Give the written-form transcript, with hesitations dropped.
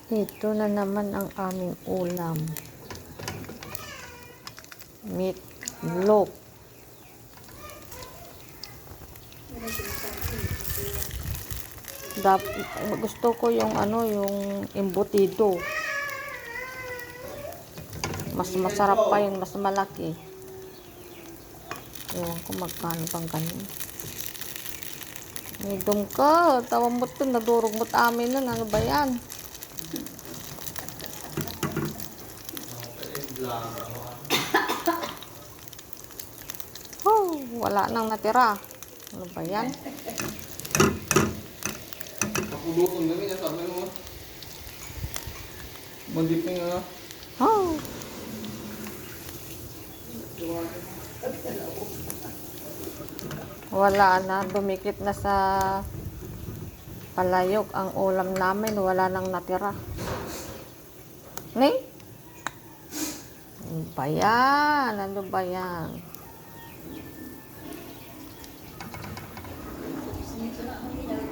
Ito na naman ang aming ulam. Meatloaf. Gusto ko yung yung embutido. Mas masarap pa yung mas malaki. Ewan ko magkano bang ganun. Nidom ka. Tawa mo ito. Nadurog mo't amin nun. Ano ba yan? Oh, wala nang natira. Ano ba yan? Pakuluton kami na sabi mo. Mandiping Oh. Wala na. Dumikit na sa palayok ang ulam namin. Wala nang natira. Ano ba yan? Ano ba yan?